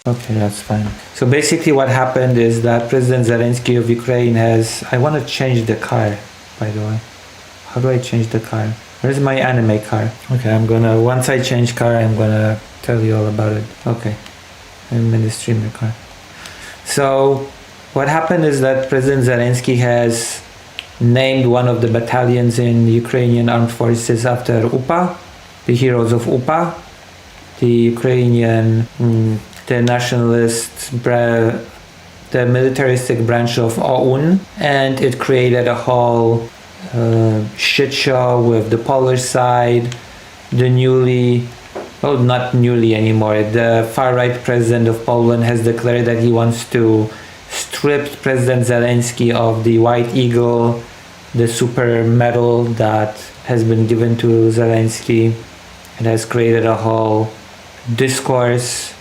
Okay, that's fine. So basically what happened is that President Zelensky of Ukraine has... I want to change the car, by the way. How do I change the car? Where's my anime car? Okay, once I change car, I'm gonna tell you all about it. Okay, I'm in the streamer car. So what happened is that President Zelensky has named one of the battalions in Ukrainian armed forces after UPA, the heroes of UPA, the Ukrainian, the nationalist, the militaristic branch of OUN, and it created a whole shit show with the Polish side, not newly anymore, the far-right president of Poland has declared that he wants to strip President Zelensky of the White Eagle, the super medal that has been given to Zelensky. It has created a whole discourse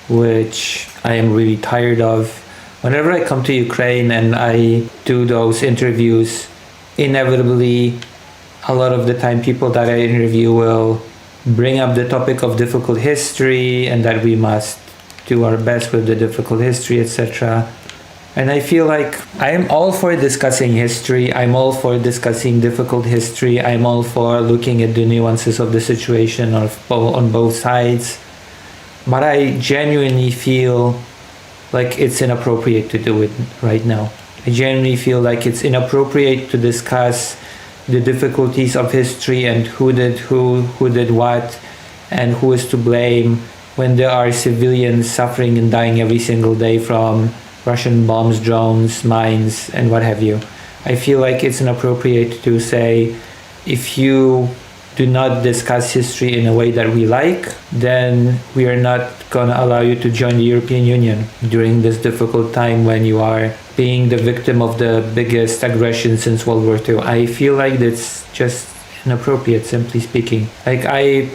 which I am really tired of. Whenever I come to Ukraine and I do those interviews, inevitably a lot of the time people that I interview will bring up the topic of difficult history and that we must do our best with the difficult history, etc. And I feel like I am all for discussing history, I'm all for discussing difficult history, I'm all for looking at the nuances of the situation on both sides. But I genuinely feel like it's inappropriate to do it right now. I genuinely feel like it's inappropriate to discuss the difficulties of history and who did what, and who is to blame when there are civilians suffering and dying every single day from Russian bombs, drones, mines, and what have you. I feel like it's inappropriate to say, if you do not discuss history in a way that we like, then we are not going to allow you to join the European Union during this difficult time when you are being the victim of the biggest aggression since World War II. I feel like that's just inappropriate, simply speaking. Like I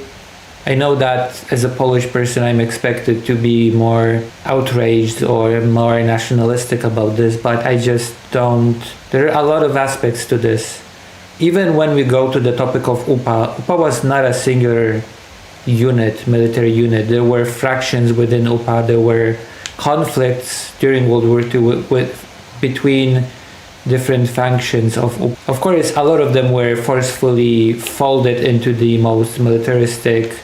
know that as a Polish person, I'm expected to be more outraged or more nationalistic about this, but I just don't. There are a lot of aspects to this. Even when we go to the topic of UPA, UPA was not a singular unit, military unit. There were fractions within UPA. There were conflicts during World War II between different factions of UPA. Of course, a lot of them were forcefully folded into the most militaristic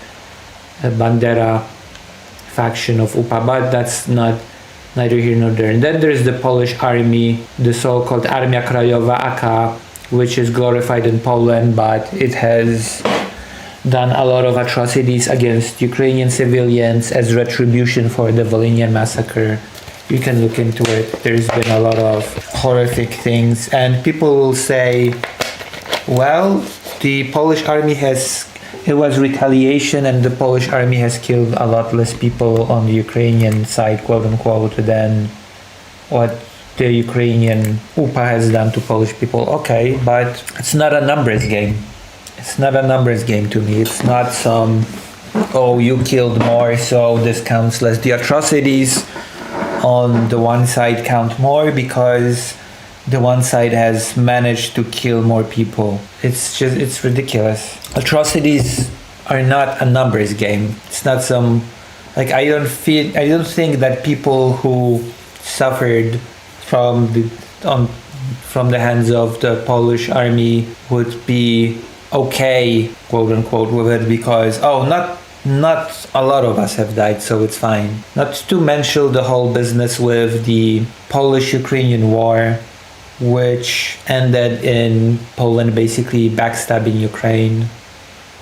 Bandera faction of UPA, but that's neither here nor there. And then there's the Polish army, the so-called Armia Krajowa AK, which is glorified in Poland, but it has done a lot of atrocities against Ukrainian civilians as retribution for the Volhynian massacre. You can look into it. There's been a lot of horrific things, and people will say, well, the Polish army it was retaliation and the Polish army has killed a lot less people on the Ukrainian side, quote unquote, than what the Ukrainian UPA has done to Polish people. Okay, but it's not a numbers game. It's not a numbers game to me. It's not some, oh, you killed more, so this counts less. The atrocities on the one side count more because the one side has managed to kill more people. It's ridiculous. Atrocities are not a numbers game. It's not some, like, I don't think that people who suffered from the hands of the Polish army would be okay, quote unquote, with it because, not a lot of us have died, so it's fine. Not to mention the whole business with the Polish-Ukrainian war, which ended in Poland basically backstabbing Ukraine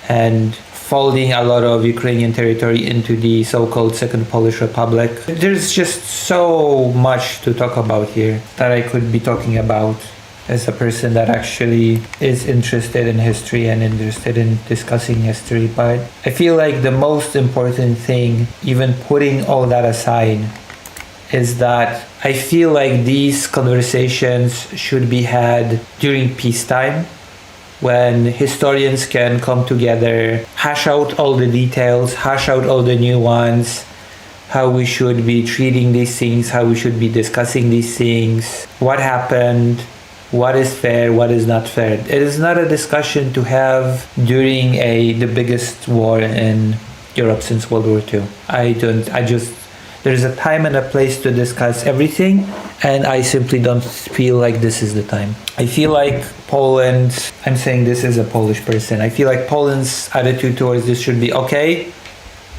and folding a lot of Ukrainian territory into the so-called Second Polish Republic. There's just so much to talk about here that I could be talking about as a person that actually is interested in history and interested in discussing history. But I feel like the most important thing, even putting all that aside, is that I feel like these conversations should be had during peacetime, when historians can come together, hash out all the details, hash out all the nuance, how we should be treating these things, how we should be discussing these things, what happened, what is fair, what is not fair. It is not a discussion to have during the biggest war in Europe since World War II. There's a time and a place to discuss everything, and I simply don't feel like this is the time. I feel like Poland, I'm saying this as a Polish person, I feel like Poland's attitude towards this should be okay.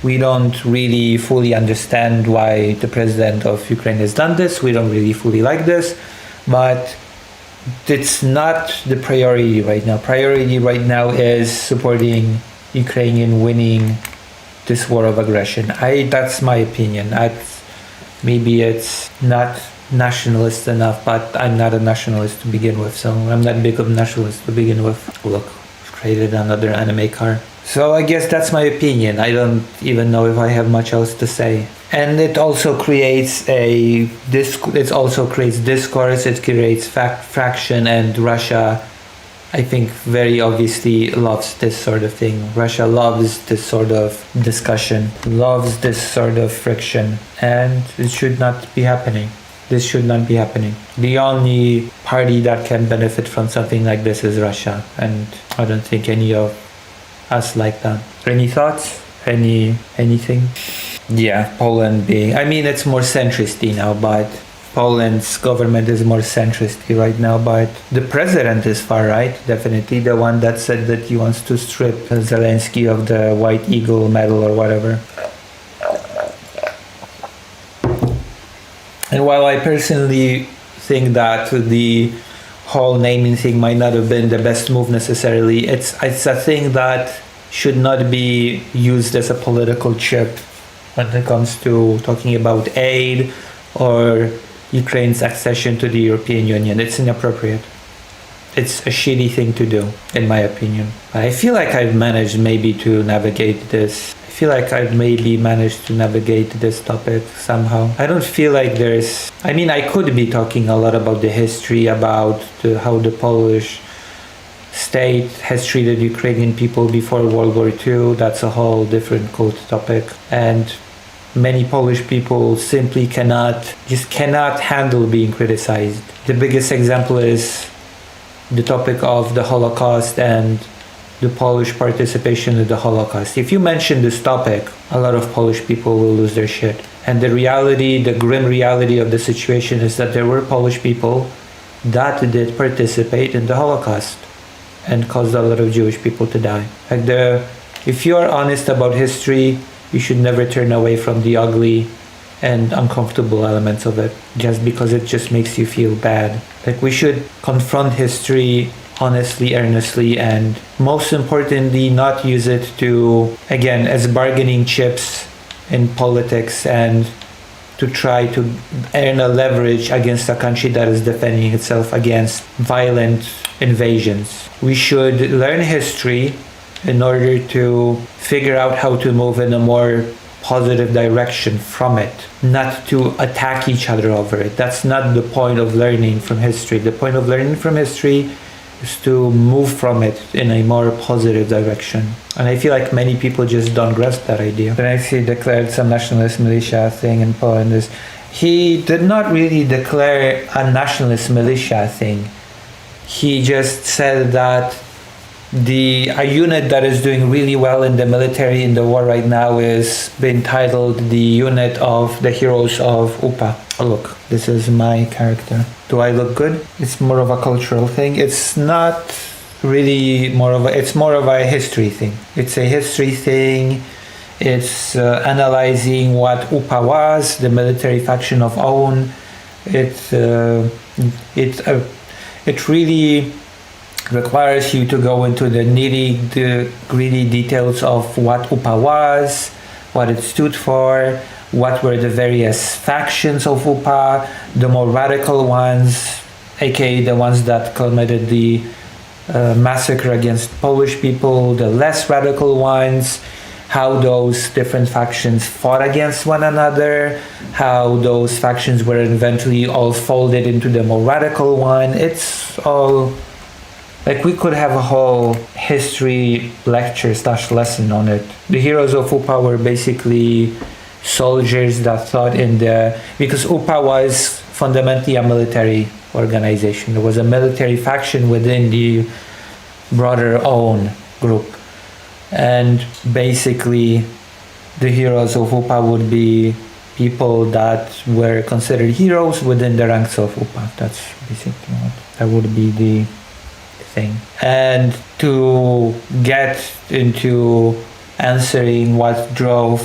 We don't really fully understand why the president of Ukraine has done this. We don't really fully like this, but it's not the priority right now. Priority right now is supporting Ukrainian winning this war of aggression. That's my opinion. Maybe it's not nationalist enough, but I'm not a nationalist to begin with, so I'm not big of a nationalist to begin with. Look, I've created another anime car. So I guess that's my opinion. I don't even know if I have much else to say. And it also creates discourse, it creates fraction, and Russia, I think, very obviously loves this sort of thing. Russia loves this sort of discussion, loves this sort of friction, and it should not be happening. This should not be happening. The only party that can benefit from something like this is Russia, and I don't think any of us like that. Any thoughts? Anything? Yeah, Poland being, I mean, it's more centristy now, but Poland's government is more centristy right now, but the president is far right, definitely. The one that said that he wants to strip Zelensky of the White Eagle medal or whatever. And while I personally think that the whole naming thing might not have been the best move necessarily, it's a thing that should not be used as a political chip when it comes to talking about aid or Ukraine's accession to the European Union. It's inappropriate. It's a shitty thing to do, in my opinion. I feel like I've managed maybe to navigate this. I feel like I've maybe managed to navigate this topic somehow. I don't feel like there's... I mean, I could be talking a lot about the history, about how the Polish state has treated Ukrainian people before World War II. That's a whole different cold topic. And many Polish people simply cannot handle being criticized. The biggest example is the topic of the Holocaust and the Polish participation in the Holocaust. If you mention this topic, a lot of Polish people will lose their shit. And the grim reality of the situation is that there were Polish people that did participate in the Holocaust and caused a lot of Jewish people to die. If you are honest about history, you should never turn away from the ugly and uncomfortable elements of it just because it just makes you feel bad. Like, we should confront history honestly, earnestly, and most importantly, not use it to, again, as bargaining chips in politics and to try to earn a leverage against a country that is defending itself against violent invasions. We should learn history in order to figure out how to move in a more positive direction from it, not to attack each other over it. That's not the point of learning from history. The point of learning from history is to move from it in a more positive direction. And I feel like many people just don't grasp that idea. The next, he declared some nationalist militia thing in Poland. He did not really declare a nationalist militia thing. He just said that a unit that is doing really well in the military in the war right now is being titled the unit of the heroes of UPA. Oh, look, this is my character. Do I look good? It's more of a cultural thing. It's not really it's more of a history thing. It's a history thing. It's analyzing what UPA was, the military faction of OUN. It really requires you to go into the nitty-gritty details of what UPA was, what it stood for, what were the various factions of UPA, the more radical ones, aka the ones that committed the massacre against Polish people, the less radical ones, how those different factions fought against one another, how those factions were eventually all folded into the more radical one. It's all... like, we could have a whole history lecture / lesson on it. The heroes of UPA were basically soldiers that fought because UPA was fundamentally a military organization. There was a military faction within the broader OUN group. And basically, the heroes of UPA would be people that were considered heroes within the ranks of UPA. That's basically what that would be the thing. And to get into answering what drove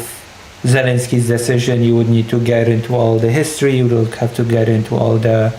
Zelensky's decision, you would need to get into all the history, you would have to get into all the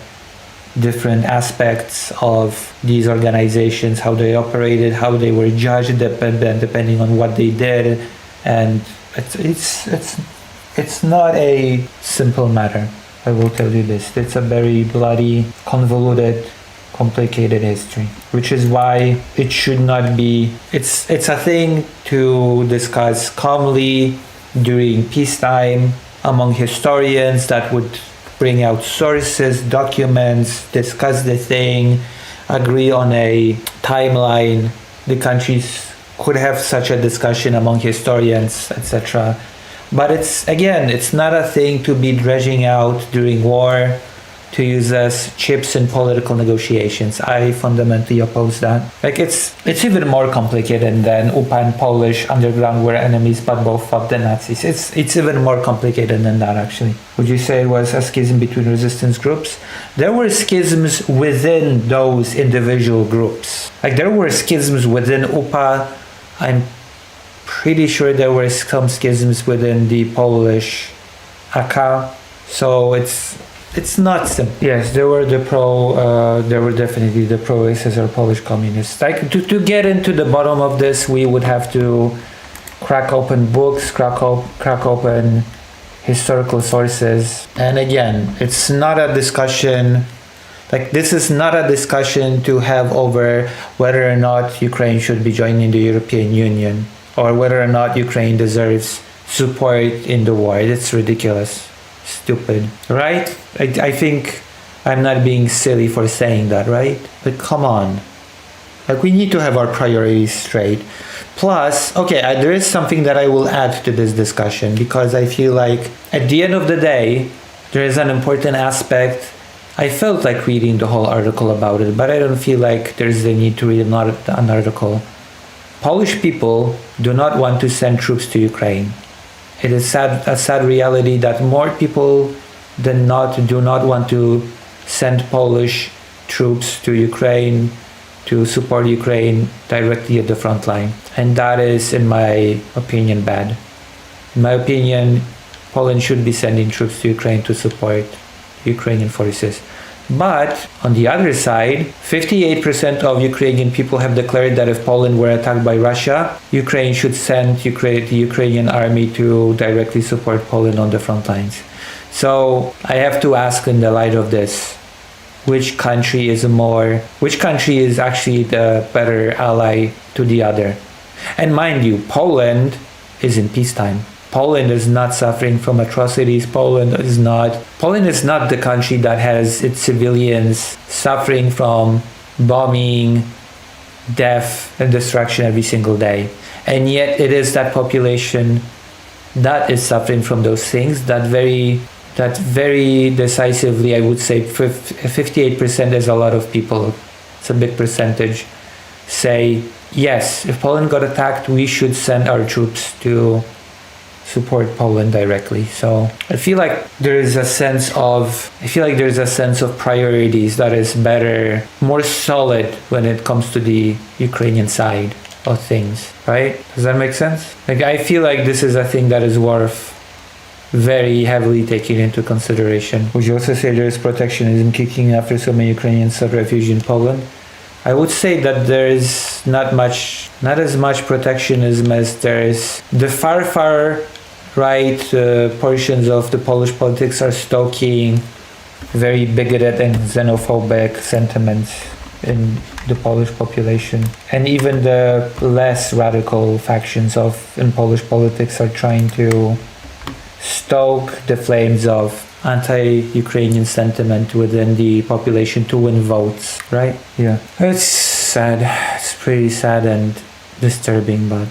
different aspects of these organizations, how they operated, how they were judged, depending on what they did. And it's not a simple matter, I will tell you this. It's a very bloody, convoluted, complicated history, which is why it should not be, it's a thing to discuss calmly during peacetime among historians that would bring out sources, documents, discuss the thing, agree on a timeline. The countries could have such a discussion among historians, etc. But it's not a thing to be dredging out during war, to use as chips in political negotiations. I fundamentally oppose that. It's even more complicated than UPA and Polish underground were enemies but both fought the Nazis. It's even more complicated than that, actually. Would you say it was a schism between resistance groups? There were schisms within those individual groups. There were schisms within UPA. I'm pretty sure there were some schisms within the Polish AK. So it's not simple. Yes, there were definitely the pro-USSR Polish communists. To get into the bottom of this, we would have to crack open books, crack open historical sources. And again, it's not a discussion, this is not a discussion to have over whether or not Ukraine should be joining the European Union or whether or not Ukraine deserves support in the war. It's ridiculous. Stupid, right? I think I'm not being silly for saying that, right? But come on. We need to have our priorities straight. Plus, there is something that I will add to this discussion, because I feel like at the end of the day, there is an important aspect. I felt like reading the whole article about it, but I don't feel like there's the need to read an article. Polish people do not want to send troops to Ukraine. It is a sad reality that more people than not do not want to send Polish troops to Ukraine to support Ukraine directly at the front line. And that is, in my opinion, bad. In my opinion, Poland should be sending troops to Ukraine to support Ukrainian forces. But on the other side, 58% of Ukrainian people have declared that if Poland were attacked by Russia, Ukraine should send the Ukrainian army to directly support Poland on the front lines. So I have to ask, in the light of this, which country is actually the better ally to the other? And mind you, Poland is in peacetime. Poland is not suffering from atrocities. Poland is not the country that has its civilians suffering from bombing, death, and destruction every single day. And yet it is that population that is suffering from those things that very decisively, I would say 58% is a lot of people. It's a big percentage. Say, yes, if Poland got attacked, we should send our troops to support Poland directly. So I feel like there is a sense of priorities that is better, more solid when it comes to the Ukrainian side of things, right? Does that make sense? I feel like this is a thing that is worth very heavily taking into consideration. Would you also say there is protectionism kicking after so many Ukrainians sought refuge in Poland? I would say that there is not as much protectionism as there is. The far right portions of the Polish politics are stoking very bigoted and xenophobic sentiments in the Polish population. And even the less radical factions in Polish politics are trying to stoke the flames of anti-Ukrainian sentiment within the population to win votes, right? Yeah. It's sad. It's pretty sad and disturbing, but